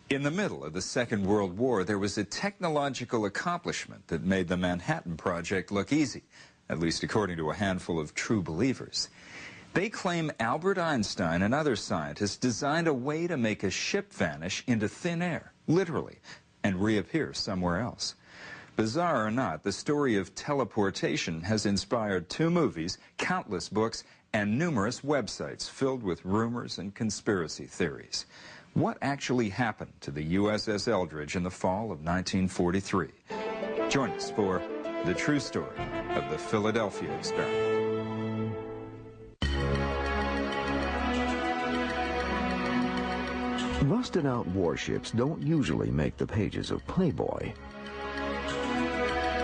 In the middle of the Second World War, there was a technological accomplishment that made the Manhattan Project look easy, at least according to a handful of true believers. They claim Albert Einstein and other scientists designed a way to make a ship vanish into thin air, literally, and reappear somewhere else. Bizarre or not, the story of teleportation has inspired 2 movies, countless books, and numerous websites filled with rumors and conspiracy theories. What actually happened to the USS Eldridge in the fall of 1943? Join us for The True Story of the Philadelphia Experiment. Rusted-out warships don't usually make the pages of Playboy.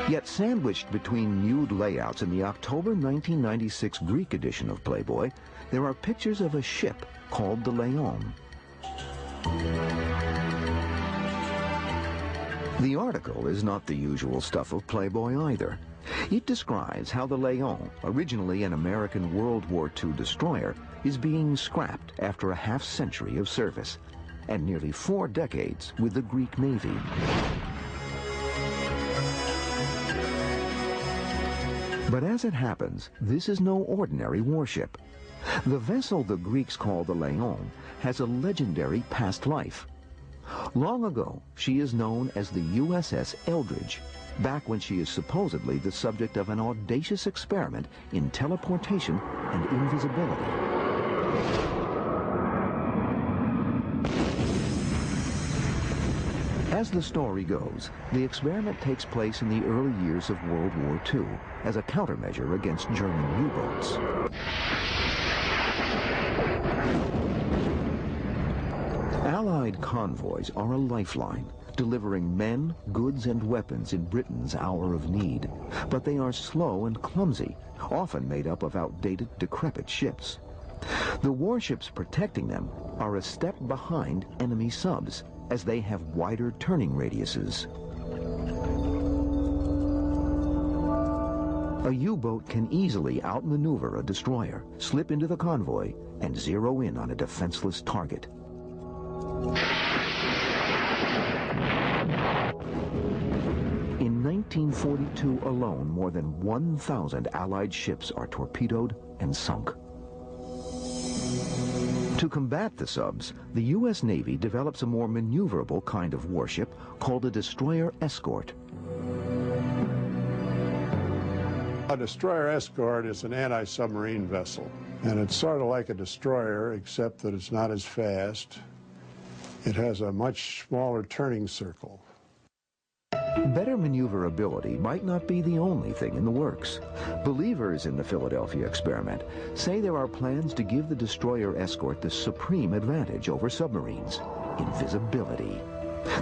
Yet sandwiched between nude layouts in the October 1996 Greek edition of Playboy, there are pictures of a ship called the Leon. The article is not the usual stuff of Playboy either. It describes how the Leon, originally an American World War II destroyer, is being scrapped after a half-century of service and nearly 4 decades with the Greek Navy. But as it happens, this is no ordinary warship. The vessel the Greeks call the Leon has a legendary past life. Long ago, she is known as the USS Eldridge, back when she is supposedly the subject of an audacious experiment in teleportation and invisibility. As the story goes, the experiment takes place in the early years of World War II as a countermeasure against German U-boats. Allied convoys are a lifeline, delivering men, goods, and weapons in Britain's hour of need. But they are slow and clumsy, often made up of outdated, decrepit ships. The warships protecting them are a step behind enemy subs, as they have wider turning radiuses. A U-boat can easily outmaneuver a destroyer, slip into the convoy, and zero in on a defenseless target. In 1942 alone, more than 1,000 Allied ships are torpedoed and sunk. To combat the subs, the U.S. Navy develops a more maneuverable kind of warship called a destroyer escort. A destroyer escort is an anti-submarine vessel, and it's sort of like a destroyer, except that it's not as fast. It has a much smaller turning circle. Better maneuverability might not be the only thing in the works. Believers in the Philadelphia experiment say there are plans to give the destroyer escort the supreme advantage over submarines: invisibility.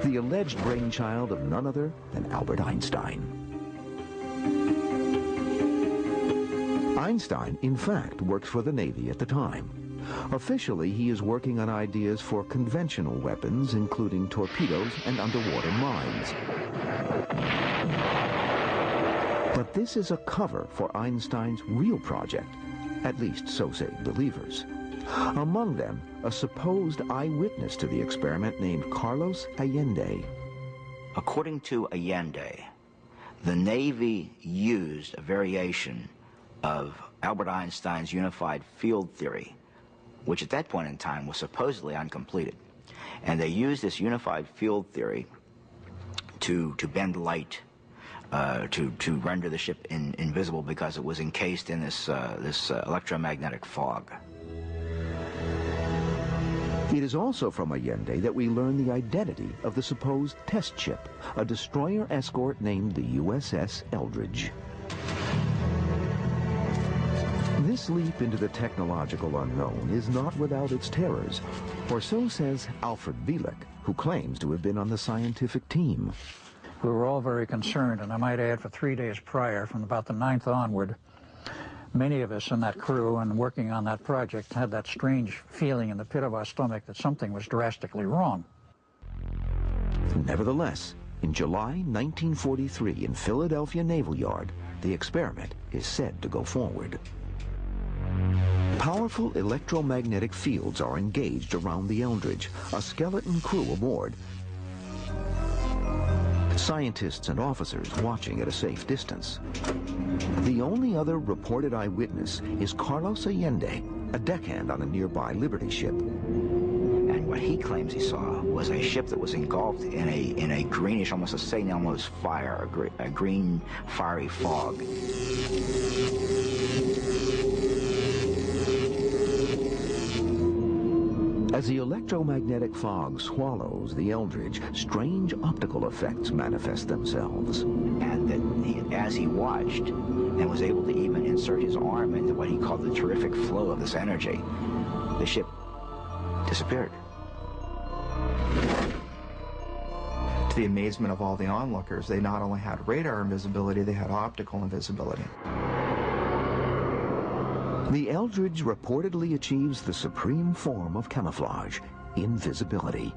The alleged brainchild of none other than Albert Einstein. Einstein, in fact, worked for the Navy at the time. Officially, he is working on ideas for conventional weapons, including torpedoes and underwater mines. But this is a cover for Einstein's real project, at least so say believers. Among them, a supposed eyewitness to the experiment named Carlos Allende. According to Allende, the Navy used a variation of Albert Einstein's unified field theory, which at that point in time was supposedly uncompleted. And they used this unified field theory to bend light, to render the ship invisible because it was encased in this electromagnetic fog. It is also from Allende that we learn the identity of the supposed test ship, a destroyer escort named the USS Eldridge. This leap into the technological unknown is not without its terrors, or so says Alfred Bielek, who claims to have been on the scientific team. We were all very concerned, and I might add for 3 days prior, from about the 9th onward, many of us in that crew and working on that project had that strange feeling in the pit of our stomach that something was drastically wrong. Nevertheless, in July 1943 in Philadelphia Naval Yard, the experiment is said to go forward. Powerful electromagnetic fields are engaged around the Eldridge, a skeleton crew aboard. Scientists and officers watching at a safe distance. The only other reported eyewitness is Carlos Allende, a deckhand on a nearby Liberty ship. And what he claims he saw was a ship that was engulfed in a greenish, almost a St. Elmo's fire, a green fiery fog. As the electromagnetic fog swallows the Eldridge, strange optical effects manifest themselves. And that as he watched and was able to even insert his arm into what he called the terrific flow of this energy, the ship disappeared. To the amazement of all the onlookers, they not only had radar invisibility, they had optical invisibility. The Eldridge reportedly achieves the supreme form of camouflage, invisibility.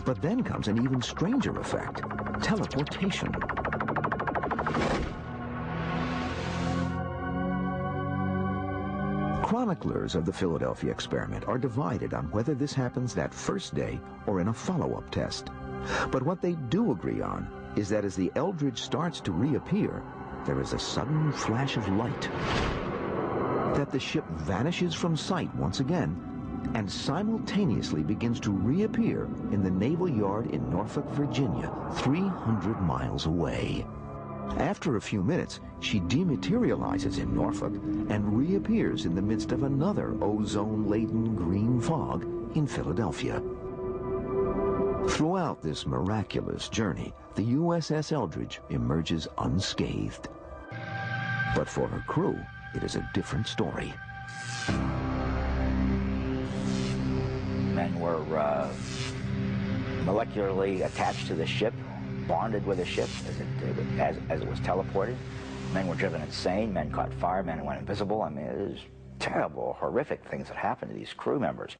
But then comes an even stranger effect, teleportation. Chroniclers of the Philadelphia experiment are divided on whether this happens that first day or in a follow-up test. But what they do agree on is that as the Eldridge starts to reappear, there is a sudden flash of light. That the ship vanishes from sight once again and simultaneously begins to reappear in the naval yard in Norfolk, Virginia, 300 miles away. After a few minutes, she dematerializes in Norfolk and reappears in the midst of another ozone-laden green fog in Philadelphia. Throughout this miraculous journey, the USS Eldridge emerges unscathed. But for her crew, it is a different story. Men were molecularly attached to the ship, bonded with the ship as it was teleported. Men were driven insane, men caught fire, men went invisible. I mean, it is terrible, horrific things that happened to these crew members.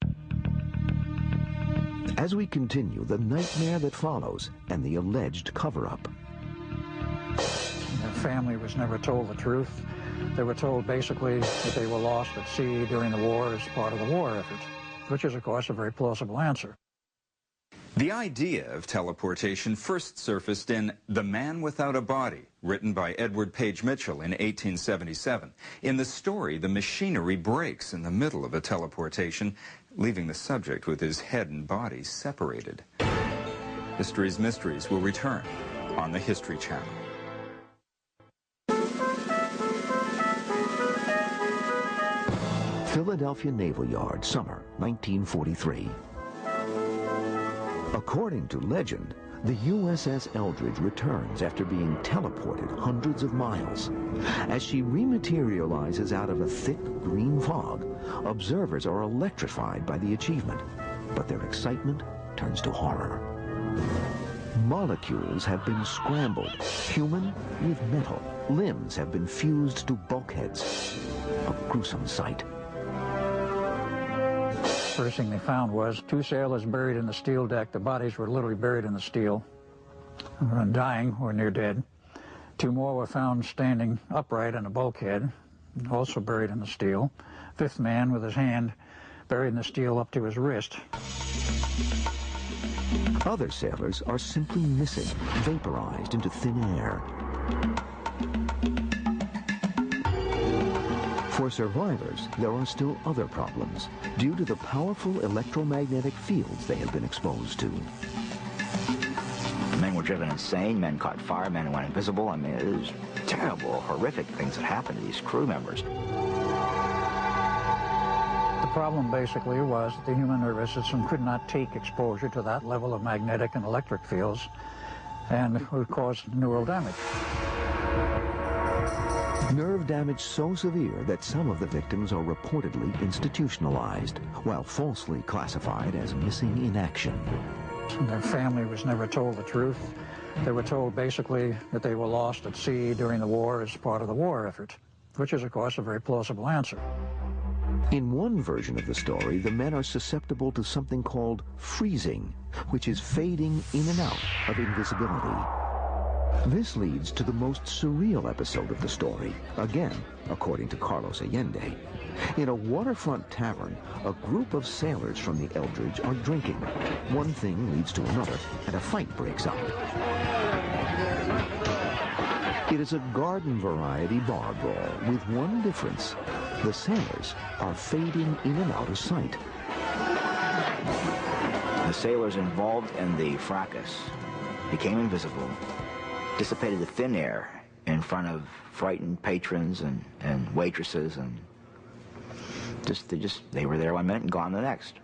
As we continue, the nightmare that follows and the alleged cover-up. Their family was never told the truth. They were told basically that they were lost at sea during the war as part of the war effort, which is, of course, a very plausible answer. The idea of teleportation first surfaced in The Man Without a Body, written by Edward Page Mitchell in 1877. In the story, the machinery breaks in the middle of a teleportation, leaving the subject with his head and body separated. History's Mysteries will return on the History Channel. Philadelphia Naval Yard, summer 1943. According to legend, the USS Eldridge returns after being teleported hundreds of miles. As she rematerializes out of a thick green fog, observers are electrified by the achievement, but their excitement turns to horror. Molecules have been scrambled, human with metal. Limbs have been fused to bulkheads. A gruesome sight. First thing they found was 2 sailors buried in the steel deck. The bodies were literally buried in the steel, dying or near dead. 2 more were found standing upright in a bulkhead, also buried in the steel. 5th man with his hand buried in the steel up to his wrist. Other sailors are simply missing, vaporized into thin air. For survivors, there are still other problems due to the powerful electromagnetic fields they have been exposed to. Men were driven insane, men caught fire, men went invisible. I mean, it is terrible, horrific things that happened to these crew members. The problem basically was that the human nervous system could not take exposure to that level of magnetic and electric fields, and it would cause neural damage. Nerve damage so severe that some of the victims are reportedly institutionalized, while falsely classified as missing in action. Their family was never told the truth. They were told basically that they were lost at sea during the war as part of the war effort, which is, of course, a very plausible answer. In one version of the story, the men are susceptible to something called freezing, which is fading in and out of invisibility. This leads to the most surreal episode of the story, again, according to Carlos Allende. In a waterfront tavern, a group of sailors from the Eldridge are drinking. One thing leads to another, and a fight breaks out. It is a garden variety bar brawl with one difference. The sailors are fading in and out of sight. The sailors involved in the fracas became invisible, dissipated to thin air in front of frightened patrons and waitresses, and they were there one minute and gone the next.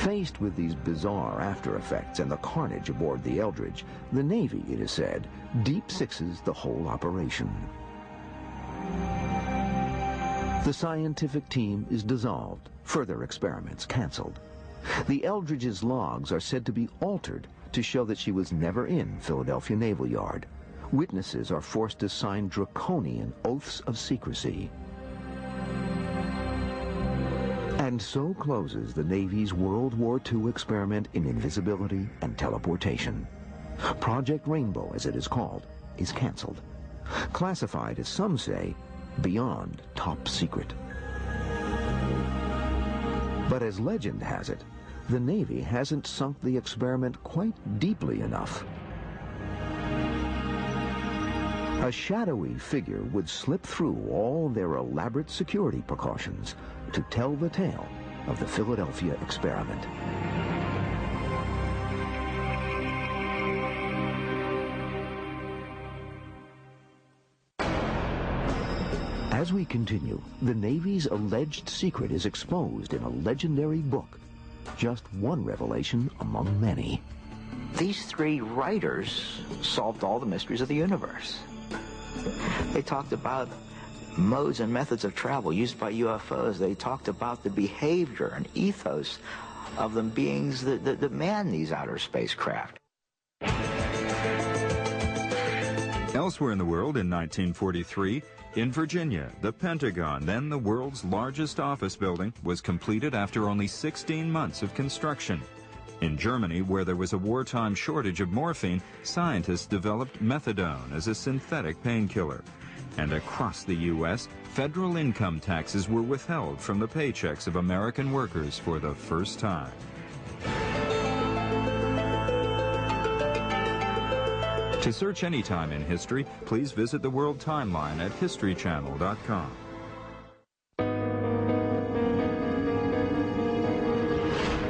Faced with these bizarre after effects and the carnage aboard the Eldridge, the Navy, it is said, deep sixes the whole operation. The scientific team is dissolved, further experiments canceled. The Eldridge's logs are said to be altered to show that she was never in Philadelphia Naval Yard. Witnesses are forced to sign draconian oaths of secrecy. And so closes the Navy's World War II experiment in invisibility and teleportation. Project Rainbow, as it is called, is canceled. Classified, as some say, beyond top secret. But as legend has it, the Navy hasn't sunk the experiment quite deeply enough. A shadowy figure would slip through all their elaborate security precautions to tell the tale of the Philadelphia experiment. As we continue, the Navy's alleged secret is exposed in a legendary book. Just one revelation among many. These three writers solved all the mysteries of the universe. They talked about modes and methods of travel used by UFOs. They talked about the behavior and ethos of the beings that man these outer spacecraft. Elsewhere in the world, in 1943, in Virginia, the Pentagon, then the world's largest office building, was completed after only 16 months of construction. In Germany, where there was a wartime shortage of morphine, scientists developed methadone as a synthetic painkiller. And across the U.S., federal income taxes were withheld from the paychecks of American workers for the first time. To search any time in history, please visit the World Timeline at historychannel.com.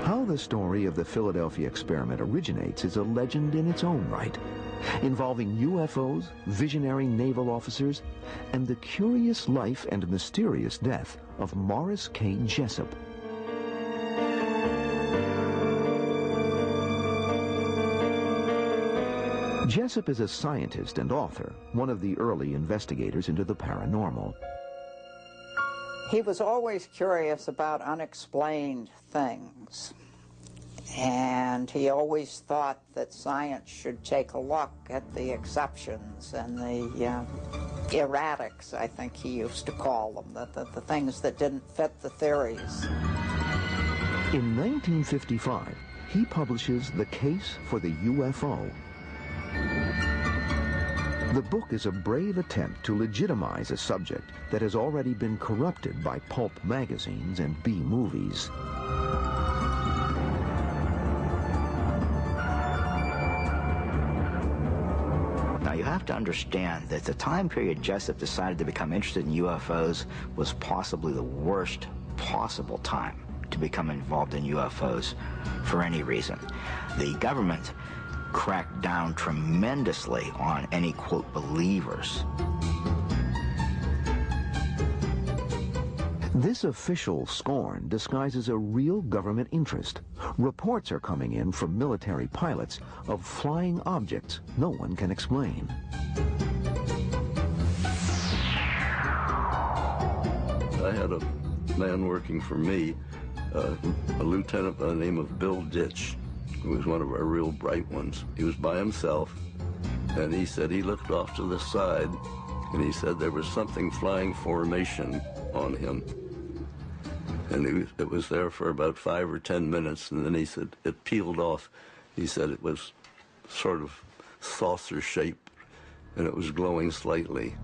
How the story of the Philadelphia experiment originates is a legend in its own right, involving UFOs, visionary naval officers, and the curious life and mysterious death of Morris K. Jessup. Jessup is a scientist and author, one of the early investigators into the paranormal. He was always curious about unexplained things, and he always thought that science should take a look at the exceptions and the erratics, I think he used to call them, the things that didn't fit the theories. In 1955, he publishes The Case for the UFO. The book is a brave attempt to legitimize a subject that has already been corrupted by pulp magazines and B-movies. Now you have to understand that the time period Jessup decided to become interested in UFOs was possibly the worst possible time to become involved in UFOs for any reason. The government cracked down tremendously on any, quote, believers. This official scorn disguises a real government interest. Reports are coming in from military pilots of flying objects no one can explain. I had a man working for me, a lieutenant by the name of Bill Ditch, who was one of our real bright ones. He was by himself, and he said he looked off to the side, and he said there was something flying formation on him. And it was there for about 5 or 10 minutes, and then he said it peeled off. He said it was sort of saucer-shaped, and it was glowing slightly.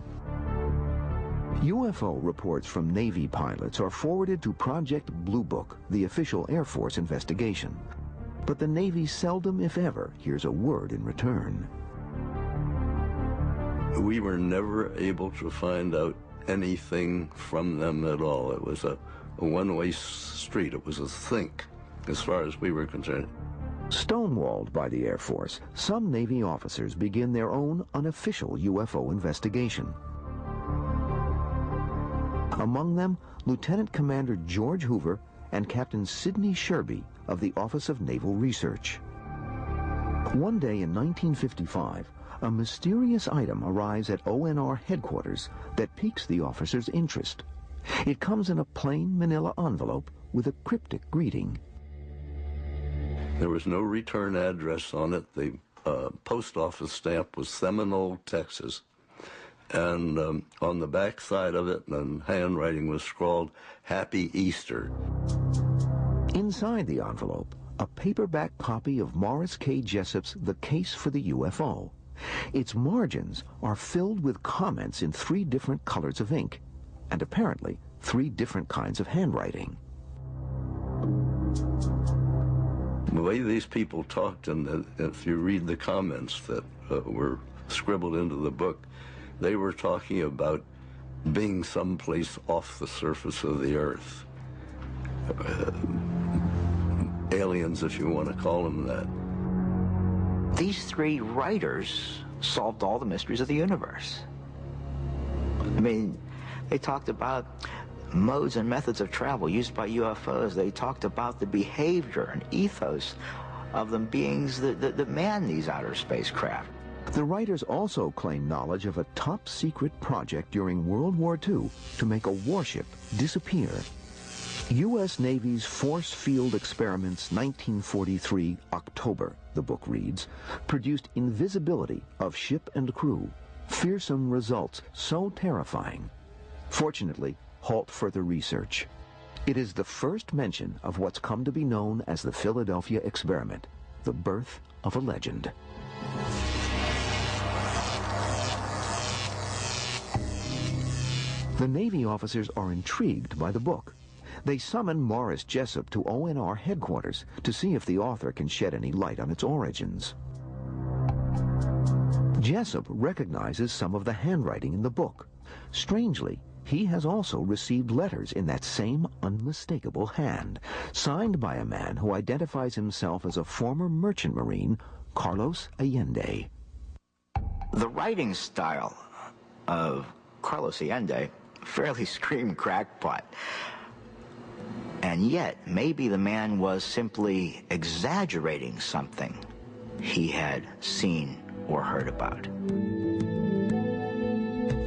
UFO reports from Navy pilots are forwarded to Project Blue Book, the official Air Force investigation. But the Navy seldom, if ever, hears a word in return. We were never able to find out anything from them at all. It was a one-way street. It was a sink, as far as we were concerned. Stonewalled by the Air Force, some Navy officers begin their own unofficial UFO investigation. Among them, Lieutenant Commander George Hoover and Captain Sidney Sherby of the Office of Naval Research. One day in 1955, a mysterious item arrives at ONR headquarters that piques the officers' interest. It comes in a plain manila envelope with a cryptic greeting. There was no return address on it. The post office stamp was Seminole, Texas. And on the back side of it, in handwriting was scrawled, "Happy Easter." Inside the envelope, a paperback copy of Morris K. Jessup's The Case for the UFO. Its margins are filled with comments in 3 different colors of ink, and apparently 3 different kinds of handwriting. The way these people talked, and if you read the comments that were scribbled into the book, they were talking about being someplace off the surface of the earth. Aliens, if you want to call them that. These 3 writers solved all the mysteries of the universe. I mean, they talked about modes and methods of travel used by UFOs. They talked about the behavior and ethos of the beings that man these outer spacecraft. The writers also claim knowledge of a top-secret project during World War II to make a warship disappear. U.S. Navy's Force Field Experiments 1943 October, the book reads, produced invisibility of ship and crew, fearsome results so terrifying. Fortunately, halt further research. It is the first mention of what's come to be known as the Philadelphia experiment, the birth of a legend. The Navy officers are intrigued by the book. They summon Morris Jessup to ONR headquarters to see if the author can shed any light on its origins. Jessup recognizes some of the handwriting in the book. Strangely, he has also received letters in that same unmistakable hand, signed by a man who identifies himself as a former merchant marine, Carlos Allende. The writing style of Carlos Allende fairly screamed crackpot. And yet, maybe the man was simply exaggerating something he had seen or heard about.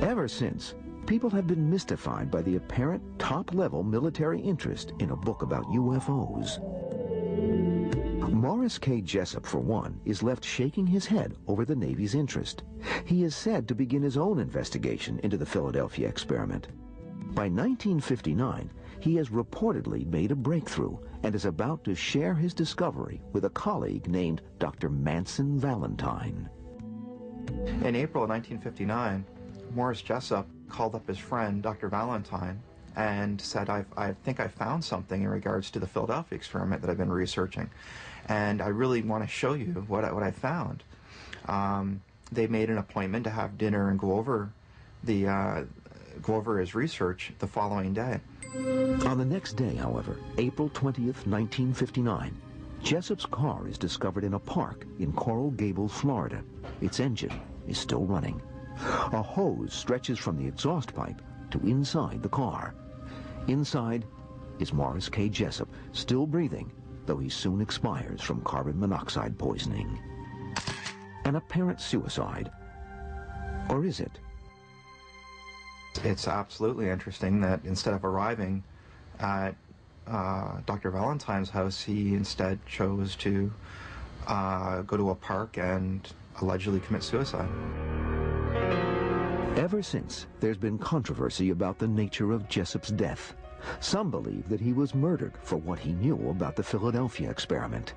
Ever since, people have been mystified by the apparent top-level military interest in a book about UFOs. Morris K. Jessup, for one, is left shaking his head over the Navy's interest. He is said to begin his own investigation into the Philadelphia experiment. By 1959, he has reportedly made a breakthrough and is about to share his discovery with a colleague named Dr. Manson Valentine. In April of 1959, Morris Jessup called up his friend, Dr. Valentine, and said, I think I found something in regards to the Philadelphia experiment that I've been researching, and I really want to show you what I found. They made an appointment to have dinner and go over his research the following day. On the next day, however, April 20th, 1959, Jessup's car is discovered in a park in Coral Gables, Florida. Its engine is still running. A hose stretches from the exhaust pipe to inside the car. Inside is Morris K. Jessup, still breathing, though he soon expires from carbon monoxide poisoning. An apparent suicide. Or is it? It's absolutely interesting that instead of arriving at Dr. Valentine's house, he instead chose to go to a park and allegedly commit suicide. Ever since, there's been controversy about the nature of Jessup's death. Some believe that he was murdered for what he knew about the Philadelphia experiment.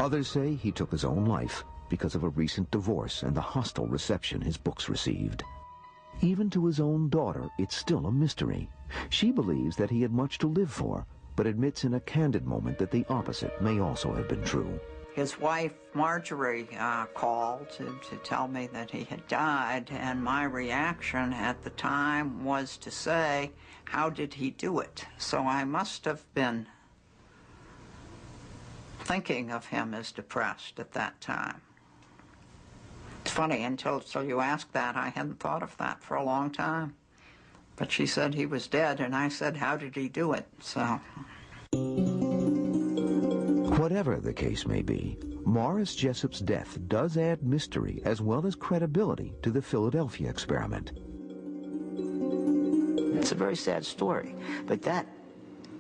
Others say he took his own life because of a recent divorce and the hostile reception his books received. Even to his own daughter, it's still a mystery. She believes that he had much to live for, but admits in a candid moment that the opposite may also have been true. His wife, Marjorie, called to tell me that he had died, and my reaction at the time was to say, how did he do it? So I must have been thinking of him as depressed at that time. It's funny, until you asked that, I hadn't thought of that for a long time. But she said he was dead, and I said, how did he do it? So. Whatever the case may be, Morris Jessup's death does add mystery as well as credibility to the Philadelphia experiment. It's a very sad story, but that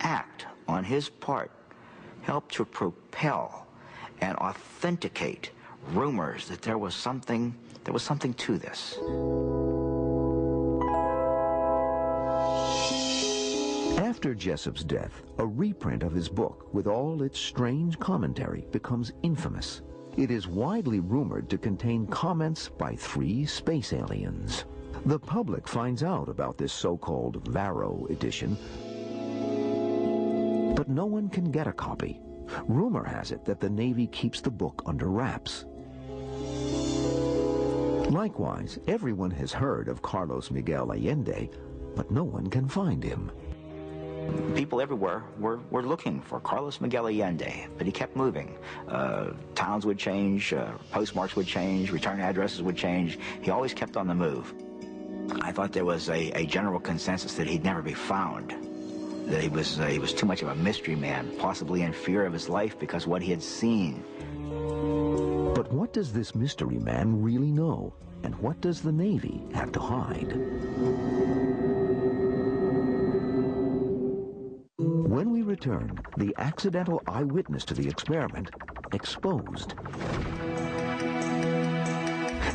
act on his part helped to propel and authenticate rumors that there was something to this. After Jessup's death, a reprint of his book with all its strange commentary becomes infamous. It is widely rumored to contain comments by 3 space aliens. The public finds out about this so-called Varro edition, but no one can get a copy. Rumor has it that the Navy keeps the book under wraps. Likewise, everyone has heard of Carlos Miguel Allende, but no one can find him. People everywhere were looking for Carlos Miguel Allende, but he kept moving. Towns would change, postmarks would change, return addresses would change. He always kept on the move. I thought there was a general consensus that he'd never be found, that he was too much of a mystery man, possibly in fear of his life because of what he had seen. But what does this mystery man really know? And what does the Navy have to hide? When we return, the accidental eyewitness to the experiment exposed.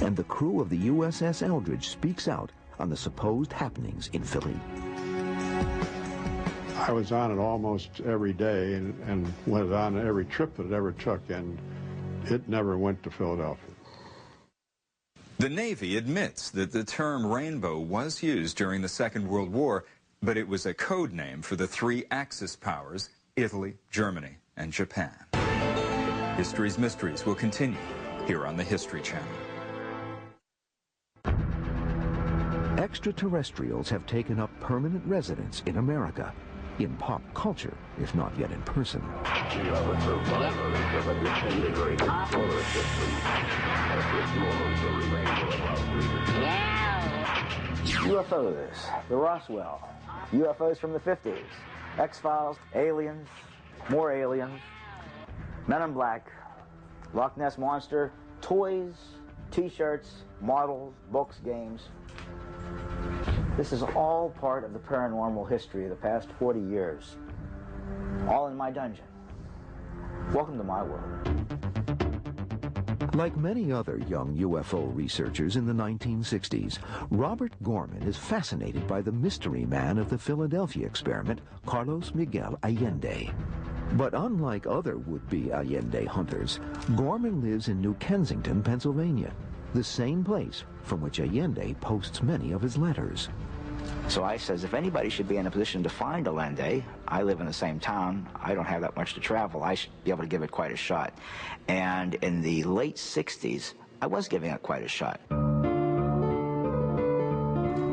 And the crew of the USS Eldridge speaks out on the supposed happenings in Philly. I was on it almost every day and went on every trip that it ever took, and it never went to Philadelphia. The Navy admits that the term rainbow was used during the Second World War, but it was a code name for the 3 Axis powers, Italy, Germany, and Japan. History's Mysteries will continue here on the History Channel. Extraterrestrials have taken up permanent residence in America, in pop culture, if not yet in person. UFOs, the Roswell, UFOs from the 50s, X-Files, aliens, more aliens, Men in Black, Loch Ness Monster, toys, t-shirts, models, books, games. This is all part of the paranormal history of the past 40 years. All in my dungeon. Welcome to my world. Like many other young UFO researchers in the 1960s, Robert Gorman is fascinated by the mystery man of the Philadelphia experiment, Carlos Miguel Allende. But unlike other would-be Allende hunters, Gorman lives in New Kensington, Pennsylvania, the same place from which Allende posts many of his letters. So I says, if anybody should be in a position to find Allende, I live in the same town, I don't have that much to travel, I should be able to give it quite a shot. And in the late 60s, I was giving it quite a shot.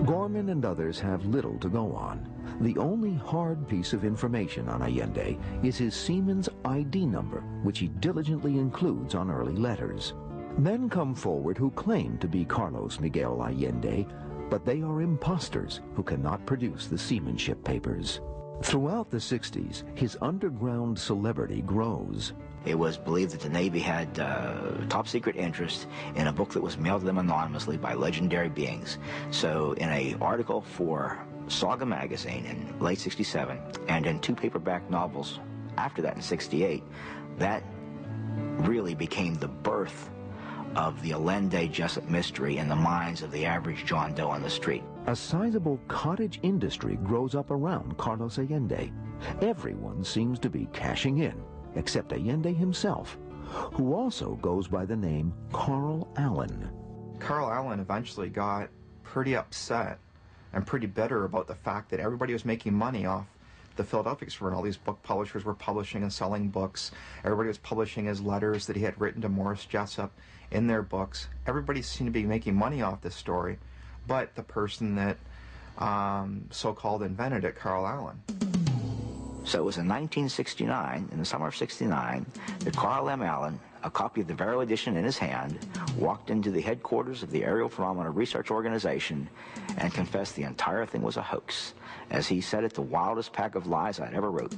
Gorman and others have little to go on. The only hard piece of information on Allende is his seaman's ID number, which he diligently includes on early letters. Men come forward who claim to be Carlos Miguel Allende, but they are imposters who cannot produce the seamanship papers. Throughout the 60s, his underground celebrity grows. It was believed that the Navy had top secret interest in a book that was mailed to them anonymously by legendary beings. So in an article for Saga magazine in late 67 and in 2 paperback novels after that in 68, that really became the birth of the Allende Jessup mystery in the minds of the average John Doe on the street. A sizable cottage industry grows up around Carlos Allende. Everyone seems to be cashing in, except Allende himself, who also goes by the name Carl Allen. Carl Allen eventually got pretty upset and pretty bitter about the fact that everybody was making money off the Philadelphia experiment. All these book publishers were publishing and selling books. Everybody was publishing his letters that he had written to Morris Jessup in their books. Everybody seemed to be making money off this story, but the person that so-called invented it, Carl Allen. So it was in 1969, in the summer of '69, that Carl M. Allen, a copy of the Varro edition in his hand, walked into the headquarters of the Aerial Phenomena Research Organization and confessed the entire thing was a hoax. As he said it, the wildest pack of lies I'd ever wrote.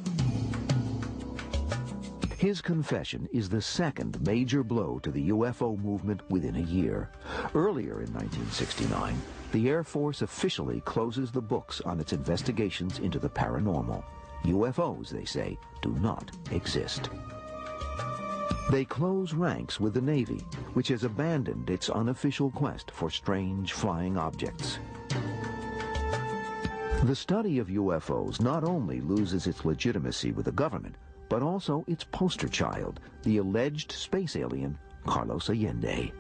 His confession is the second major blow to the UFO movement within a year. Earlier in 1969, the Air Force officially closes the books on its investigations into the paranormal. UFOs, they say, do not exist. They close ranks with the Navy, which has abandoned its unofficial quest for strange flying objects. The study of UFOs not only loses its legitimacy with the government, but also its poster child, the alleged space alien, Carlos Allende.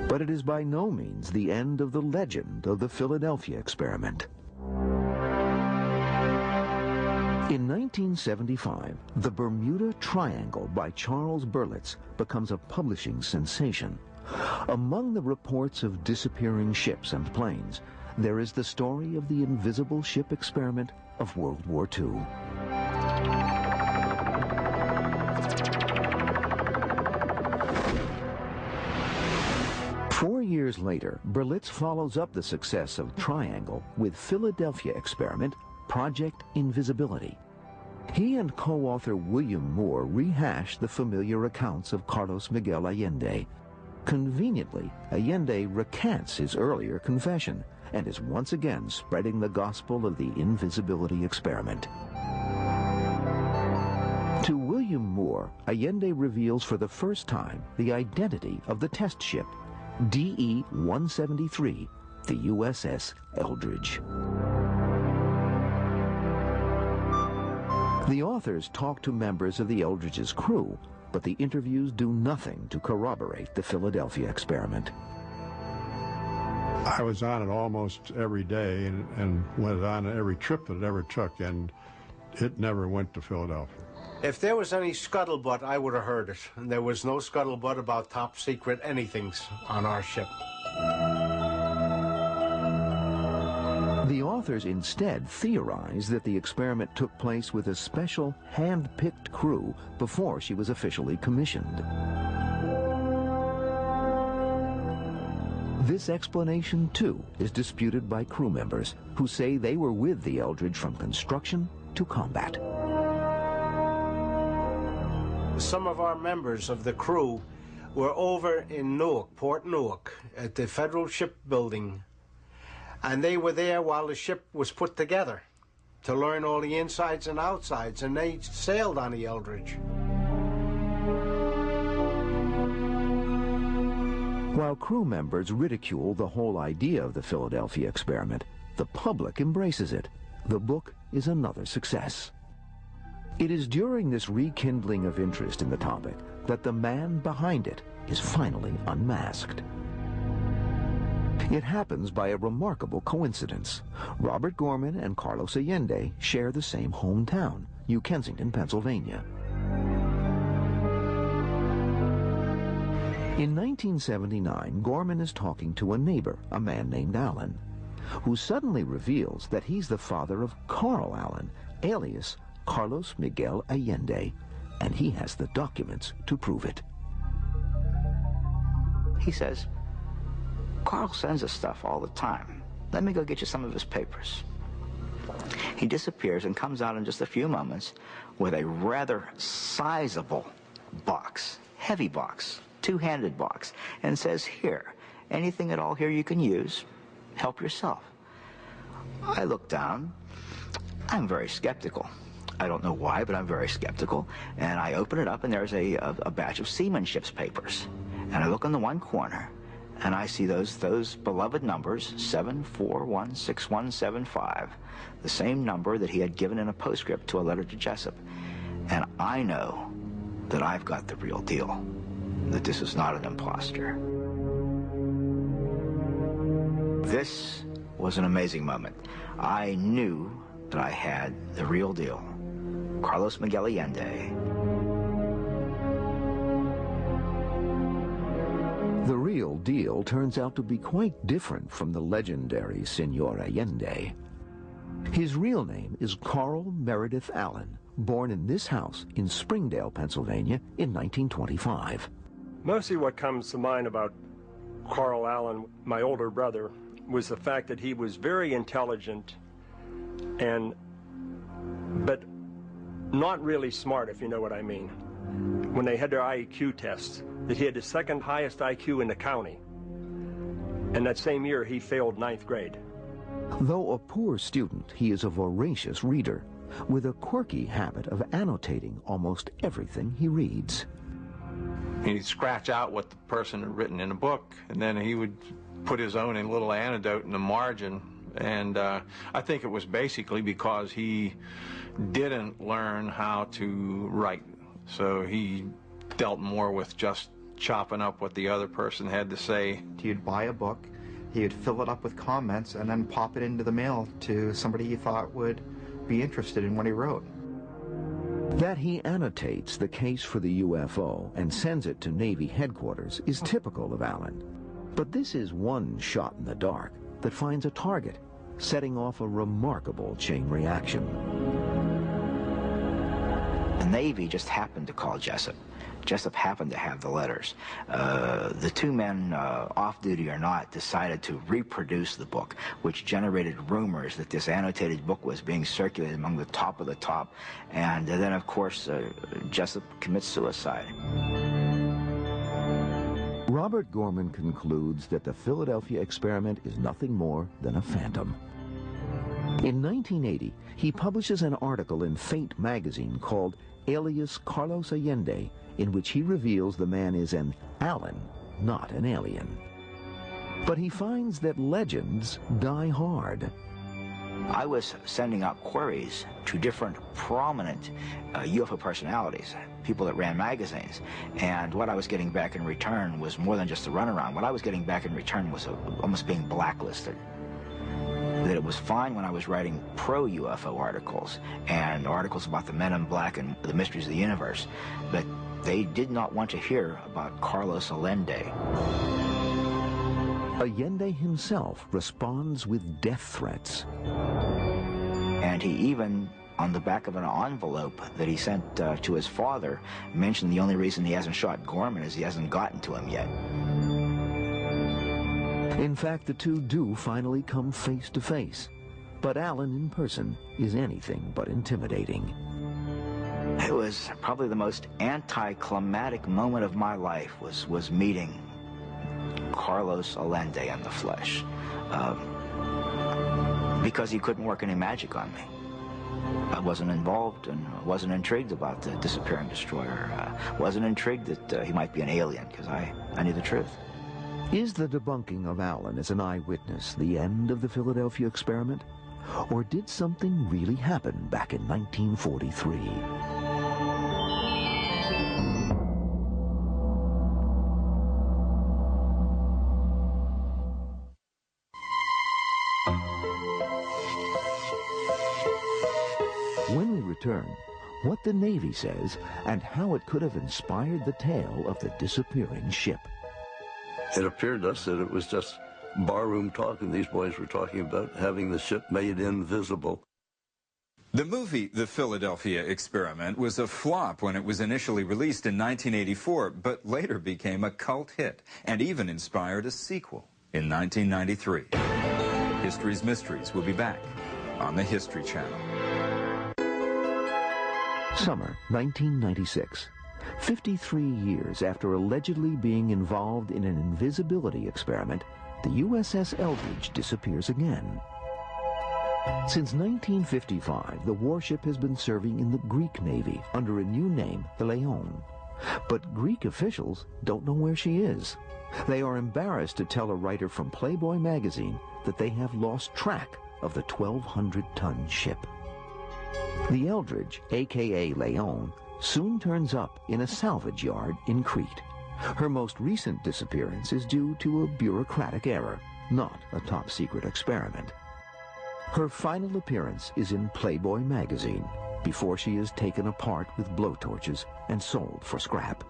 But it is by no means the end of the legend of the Philadelphia experiment. In 1975, The Bermuda Triangle by Charles Berlitz becomes a publishing sensation. Among the reports of disappearing ships and planes, there is the story of the invisible ship experiment of World War II. Four years later, Berlitz follows up the success of Triangle with Philadelphia experiment, Project Invisibility. He and co-author William Moore rehash the familiar accounts of Carlos Miguel Allende. Conveniently, Allende recants his earlier confession and is once again spreading the gospel of the invisibility experiment. To William Moore, Allende reveals for the first time the identity of the test ship, DE-173, the USS Eldridge. The authors talk to members of the Eldridge's crew, but the interviews do nothing to corroborate the Philadelphia experiment. I was on it almost every day and went on every trip that it ever took, and it never went to Philadelphia. If there was any scuttlebutt, I would have heard it. And there was no scuttlebutt about top secret anythings on our ship. The authors instead theorize that the experiment took place with a special hand-picked crew before she was officially commissioned. This explanation, too, is disputed by crew members who say they were with the Eldridge from construction to combat. Some of our members of the crew were over in Newark, Port Newark, at the Federal Shipbuilding. And they were there while the ship was put together to learn all the insides and outsides, and they sailed on the Eldridge. While crew members ridicule the whole idea of the Philadelphia experiment, the public embraces it. The book is another success. It is during this rekindling of interest in the topic that the man behind it is finally unmasked. It happens by a remarkable coincidence. Robert Gorman and Carlos Allende share the same hometown, New Kensington, Pennsylvania. In 1979, Gorman is talking to a neighbor, a man named Allen, who suddenly reveals that he's the father of Carl Allen, alias Carlos Miguel Allende, and he has the documents to prove it. He says, Carl sends us stuff all the time. Let me go get you some of his papers. He disappears and comes out in just a few moments with a rather sizable box, heavy box, two-handed box, and says, here, anything at all here you can use, help yourself. I look down. I'm very skeptical. I don't know why, but I'm very skeptical. And I open it up, and there's a batch of seamanship's papers. And I look in the one corner, and I see those beloved numbers, 7416175, the same number that he had given in a postscript to a letter to Jessup. And I know that I've got the real deal, that this is not an imposter. This was an amazing moment. I knew that I had the real deal. Carlos Miguel Allende. The real deal turns out to be quite different from the legendary Senor Allende. His real name is Carl Meredith Allen, born in this house in Springdale, Pennsylvania in 1925. Mostly what comes to mind about Carl Allen, my older brother, was the fact that he was very intelligent but not really smart, if you know what I mean. When they had their IQ tests, that he had the second highest IQ in the county. And that same year, he failed 9th grade. Though a poor student, he is a voracious reader, with a quirky habit of annotating almost everything he reads. He'd scratch out what the person had written in a book, and then he would put his own little anecdote in the margin. And I think it was basically because he didn't learn how to write. So he dealt more with just chopping up what the other person had to say. He'd buy a book, he'd fill it up with comments, and then pop it into the mail to somebody he thought would be interested in what he wrote. That he annotates the case for the UFO and sends it to Navy headquarters is typical of Allen. But this is one shot in the dark that finds a target, setting off a remarkable chain reaction. The Navy just happened to call Jessup. Jessup happened to have the letters. The two men, off duty or not, decided to reproduce the book, which generated rumors that this annotated book was being circulated among the top of the top. And then, of course, Jessup commits suicide. Robert Gorman concludes that the Philadelphia experiment is nothing more than a phantom. In 1980, he publishes an article in Fate magazine called Alias Carlos Allende, in which he reveals the man is an Allen, not an alien. But he finds that legends die hard. I was sending out queries to different prominent UFO personalities, people that ran magazines, and what I was getting back in return was more than just a runaround. What I was getting back in return was almost being blacklisted. That it was fine when I was writing pro-UFO articles and articles about the men in black and the mysteries of the universe, but they did not want to hear about Carlos Allende. Allende himself responds with death threats. And he even, on the back of an envelope that he sent to his father, mentioned the only reason he hasn't shot Gorman is he hasn't gotten to him yet. In fact, the two do finally come face to face. But Allen in person is anything but intimidating. It was probably the most anticlimactic moment of my life was meeting Carlos Allende in the flesh. Because he couldn't work any magic on me. I wasn't involved and wasn't intrigued about the disappearing destroyer. Wasn't intrigued that he might be an alien, because I knew the truth. Is the debunking of Allen as an eyewitness the end of the Philadelphia experiment? Or did something really happen back in 1943? When we return, what the Navy says and how it could have inspired the tale of the disappearing ship. It appeared to us that it was just barroom talk, and these boys were talking about having the ship made invisible. The movie The Philadelphia Experiment was a flop when it was initially released in 1984, but later became a cult hit and even inspired a sequel in 1993. History's Mysteries will be back on the History Channel. Summer 1996. 53 years after allegedly being involved in an invisibility experiment, the USS Eldridge disappears again. Since 1955, the warship has been serving in the Greek Navy under a new name, the Leon. But Greek officials don't know where she is. They are embarrassed to tell a writer from Playboy magazine that they have lost track of the 1,200-ton ship. The Eldridge, a.k.a. Leon, soon turns up in a salvage yard in Crete. Her most recent disappearance is due to a bureaucratic error, not a top-secret experiment. Her final appearance is in Playboy magazine, before she is taken apart with blowtorches and sold for scrap.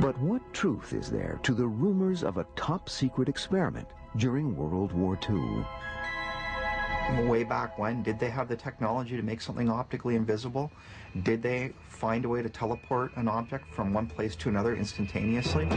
But what truth is there to the rumors of a top-secret experiment during World War II? Way back when, did they have the technology to make something optically invisible? Did they find a way to teleport an object from one place to another instantaneously?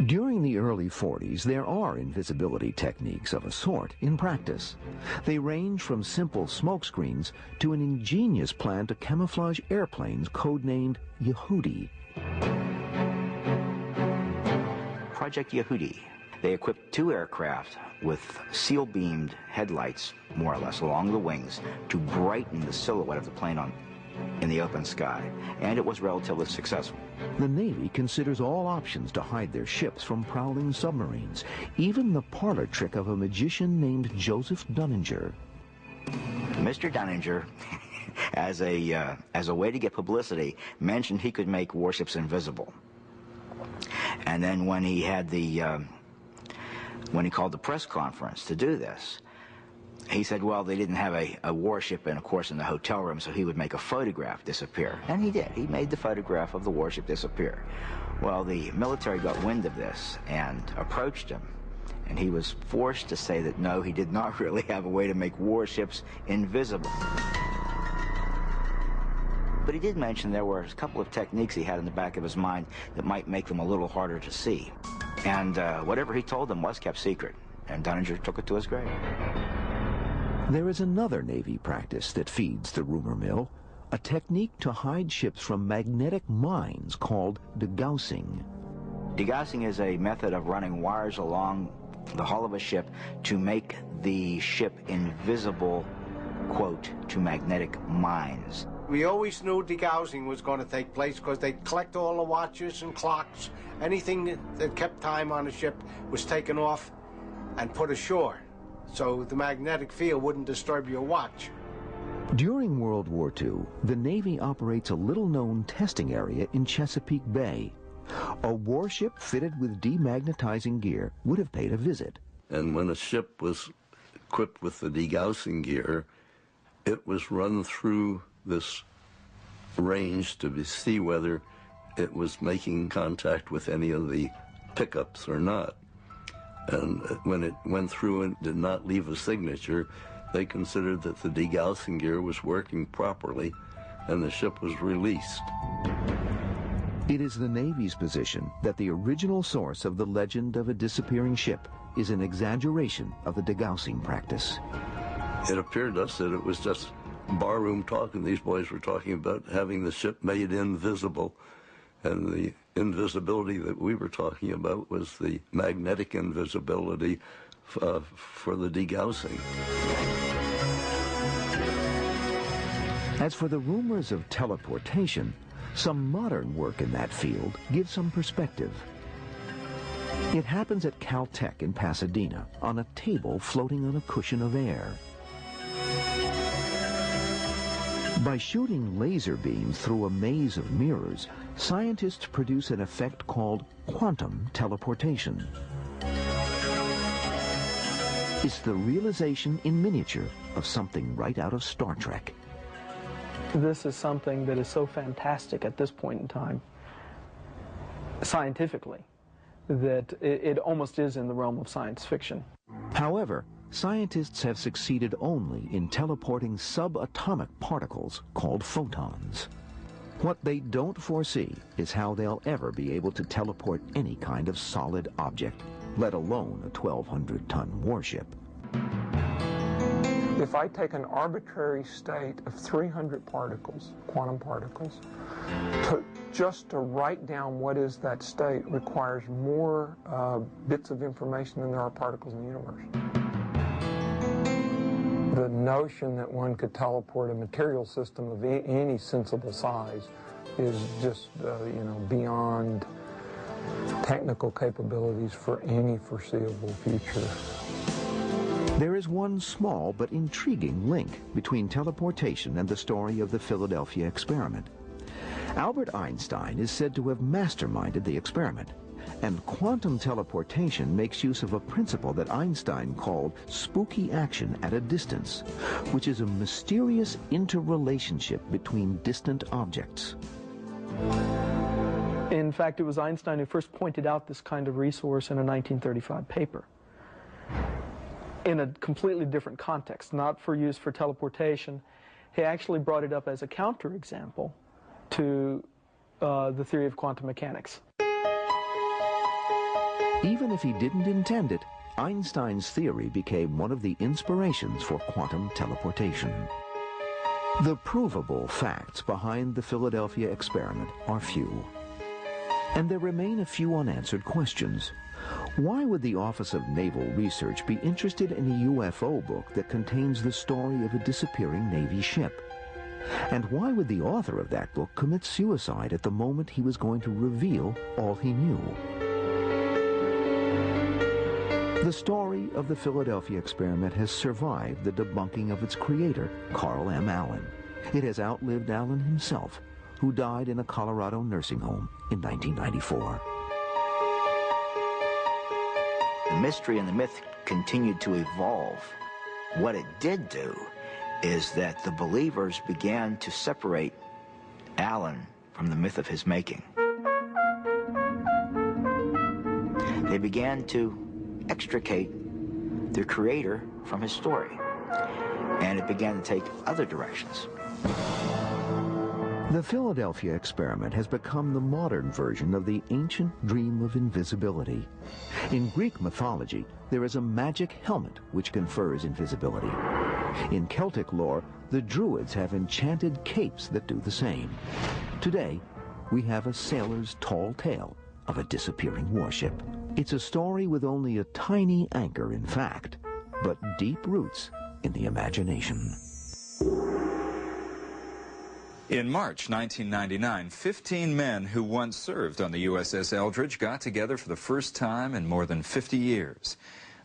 During the early 40s, there are invisibility techniques of a sort in practice. They range from simple smokescreens to an ingenious plan to camouflage airplanes codenamed Yehudi. Project Yehudi. They equipped 2 aircraft with seal-beamed headlights, more or less, along the wings to brighten the silhouette of the plane in the open sky, and it was relatively successful. The Navy considers all options to hide their ships from prowling submarines, even the parlor trick of a magician named Joseph Dunninger. Mr. Dunninger, as a way to get publicity, mentioned he could make warships invisible. And then when he had when he called the press conference to do this, he said, well, they didn't have a warship, and of course, in the hotel room, so he would make a photograph disappear. And he did. He made the photograph of the warship disappear. Well, the military got wind of this and approached him, and he was forced to say that, no, he did not really have a way to make warships invisible. But he did mention there were a couple of techniques he had in the back of his mind that might make them a little harder to see. And whatever he told them was kept secret, and Dunninger took it to his grave. There is another Navy practice that feeds the rumor mill, a technique to hide ships from magnetic mines called degaussing. Degaussing is a method of running wires along the hull of a ship to make the ship invisible, quote, to magnetic mines. We always knew degaussing was going to take place because they'd collect all the watches and clocks. Anything that kept time on the ship was taken off and put ashore, so the magnetic field wouldn't disturb your watch. During World War II, the Navy operates a little-known testing area in Chesapeake Bay. A warship fitted with demagnetizing gear would have paid a visit. And when a ship was equipped with the degaussing gear, it was run through this range to see whether it was making contact with any of the pickups or not. And when it went through and did not leave a signature, they considered that the degaussing gear was working properly and the ship was released. It is the Navy's position that the original source of the legend of a disappearing ship is an exaggeration of the degaussing practice. It appeared to us that it was just barroom talk, and these boys were talking about having the ship made invisible, and the invisibility that we were talking about was the magnetic invisibility for the degaussing. As for the rumors of teleportation, some modern work in that field gives some perspective. It happens at Caltech in Pasadena on a table floating on a cushion of air. By shooting laser beams through a maze of mirrors, scientists produce an effect called quantum teleportation. It's the realization in miniature of something right out of Star Trek. This is something that is so fantastic at this point in time, scientifically, that it almost is in the realm of science fiction. However, scientists have succeeded only in teleporting subatomic particles called photons. What they don't foresee is how they'll ever be able to teleport any kind of solid object, let alone a 1,200-ton warship. If I take an arbitrary state of 300 particles, quantum particles, just to write down what is that state requires more bits of information than there are particles in the universe. the notion that one could teleport a material system of any sensible size is just, you know, beyond technical capabilities for any foreseeable future. There is one small but intriguing link between teleportation and the story of the Philadelphia experiment. Albert Einstein is said to have masterminded the experiment, and quantum teleportation makes use of a principle that Einstein called spooky action at a distance, which is a mysterious interrelationship between distant objects. In fact, it was Einstein who first pointed out this kind of resource in a 1935 paper, in a completely different context, not for use for teleportation. He actually brought it up as a counterexample to the theory of quantum mechanics. Even if he didn't intend it, Einstein's theory became one of the inspirations for quantum teleportation. The provable facts behind the Philadelphia experiment are few, and there remain a few unanswered questions. Why would the Office of Naval Research be interested in a UFO book that contains the story of a disappearing Navy ship? And why would the author of that book commit suicide at the moment he was going to reveal all he knew? The story of the Philadelphia experiment has survived the debunking of its creator, Carl M. Allen. It has outlived Allen himself, who died in a Colorado nursing home in 1994. The mystery and the myth continued to evolve. What it did do is that the believers began to separate Allen from the myth of his making. They began to extricate their creator from his story, and it began to take other directions. The Philadelphia experiment has become the modern version of the ancient dream of invisibility. In Greek mythology, there is a magic helmet which confers invisibility. In Celtic lore, the Druids have enchanted capes that do the same. Today, we have a sailor's tall tale of a disappearing warship. It's a story with only a tiny anchor in fact, but deep roots in the imagination. In March 1999, 15 men who once served on the USS Eldridge got together for the first time in more than 50 years.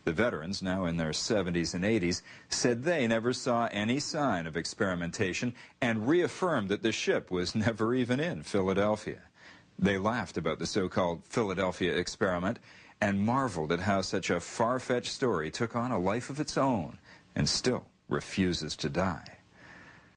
The veterans, now in their 70s and 80s, said they never saw any sign of experimentation and reaffirmed that the ship was never even in Philadelphia. They laughed about the so-called Philadelphia experiment and marveled at how such a far-fetched story took on a life of its own and still refuses to die.